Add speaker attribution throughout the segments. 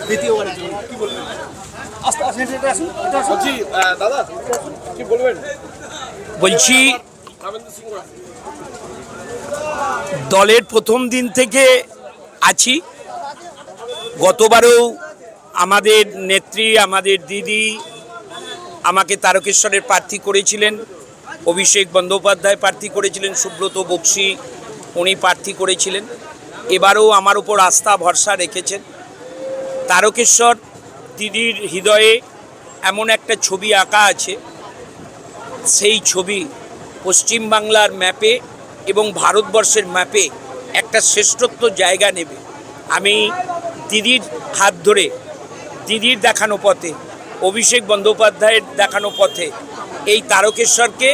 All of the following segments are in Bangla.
Speaker 1: দ্বিতীয়বারের জন্য কি বলবেন? আস্তে আস্তে এটা আসুন, এটা আসুন। দাদা কি বলবেন?
Speaker 2: বলছি দলের প্রথম দিন থেকে আছি। গতবারও আমাদের নেত্রী, আমাদের দিদি আমাকে তারকেশ্বরের প্রার্থী করেছিলেন, অভিষেক বন্দ্যোপাধ্যায় প্রার্থী করেছিলেন, সুব্রত বক্সী উনি প্রার্থী করেছিলেন। এবারও আমার উপর আস্থা ভরসা রেখেছেন। তারকেশ্বর দিদির হৃদয়ে এমন একটা ছবি আঁকা আছে, সেই ছবি পশ্চিমবাংলার ম্যাপে এবং ভারতবর্ষের ম্যাপে একটা শ্রেষ্ঠত্ব জায়গা নেবে। আমি দিদির হাত ধরে, দিদির দেখানো পথে, অভিষেক বন্দ্যোপাধ্যায়ের দেখানো পথে এই তারকেশ্বরকে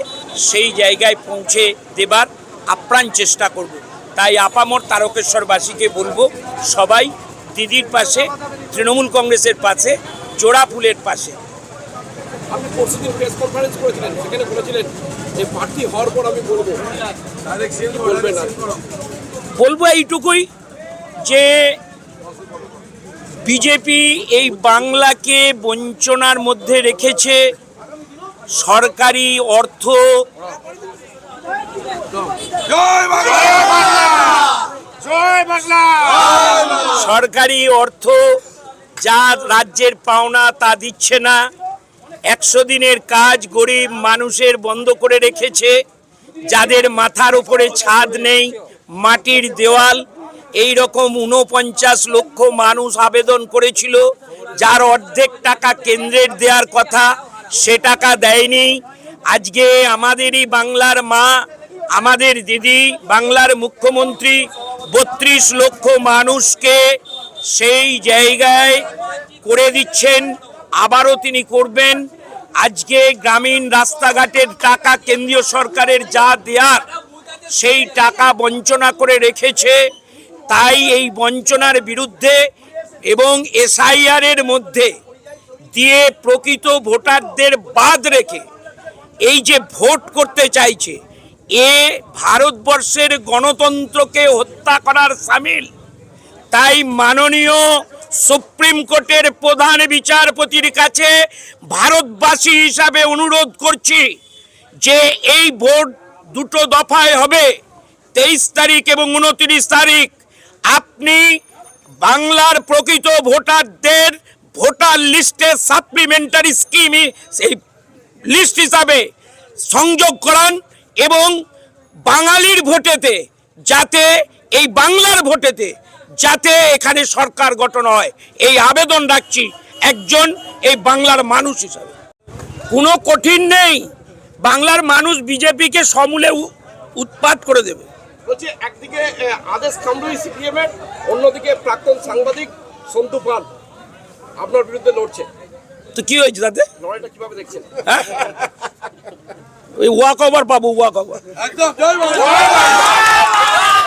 Speaker 2: সেই জায়গায় পৌঁছে দেবার আপ্রাণ চেষ্টা করব। তাই আপামর তারকেশ্বরবাসীকে বলবো, সবাই দিদির পাশে, তৃণমূল কংগ্রেসের পাশে, জোড়া ফুলের পাশে।
Speaker 3: আপনি পরশুদিন প্রেস কনফারেন্স করেছিলেন, সেখানে বলেছিলেন যে প্রার্থী হওয়ার পর আমি বলবো, বলবেন না?
Speaker 2: বলবো এইটুকুই যে বিজেপি এই বাংলাকে বঞ্চনার মধ্যে রেখেছে। সরকারি অর্থ সরকারি অর্থ যা রাজ্যের পাওনা তা দিচ্ছে না। 100 দিনের কাজ গরিব মানুষের বন্ধ করে রেখেছে। যাদের মাথার উপরে ছাদ নেই, মাটির দেওয়াল, এই রকম 49 লক্ষ মানুষ আবেদন করেছিল, যার অর্ধেক টাকা কেন্দ্রের দেওয়ার কথা, সে টাকা দেয়নি। আজকে আমাদেরই বাংলার মা, আমাদের দিদি, বাংলার মুখ্যমন্ত্রী 32 লক্ষ মানুষকে সেই জায়গায় করে দিচ্ছেন, আবারও তিনি করবেন। আজকে গ্রামীণ রাস্তাঘাটের টাকা কেন্দ্রীয় সরকারের যা দেয়ার, সেই টাকা বঞ্চনা করে রেখেছে। তাই এই বঞ্চনার বিরুদ্ধে এবং এসআইআরের মধ্যে দিয়ে প্রকৃত ভোটারদের বাদ রেখে এই যে ভোট করতে চাইছে, এ ভারতবর্ষের গণতন্ত্রকে হত্যা করার শামিল। তাই মাননীয় সুপ্রিম কোর্টের প্রধান বিচারপতির কাছে ভারতবাসী হিসাবে অনুরোধ করছি যে এই ভোট দুটো দফায় হবে, 23 তারিখ এবং 29 তারিখ। আপনি বাংলার প্রকৃত ভোটারদের ভোটার লিস্টে সাপ্লিমেন্টারি স্কিম সেই লিস্ট হিসাবে সংযোগ করান এবং বাঙালির ভোটেতে, যাতে এই বাংলার ভোটেতে যাতে এখানে সরকার গঠন হয়, এই আবেদন রাখছি একজন এই বাংলার মানুষ হিসাবে। কোনো কঠিন নেই, বাংলার মানুষ বিজেপিকে সমূলে উৎপাত করে দেবে।
Speaker 3: বলছি, একদিকে আদেশ কামরুই সিপিএমের, অন্যদিকে প্রাক্তন সাংবাদিক সন্তু পাল আপনার বিরুদ্ধে লড়ছে।
Speaker 2: তো কি হয়েছে তাতে?
Speaker 3: লড়াইটা কিভাবে দেখছেন?
Speaker 2: ওই ওয়াক ওভার পাবো, ওয়াক ওভার।
Speaker 3: একদম। জয় বাংলা।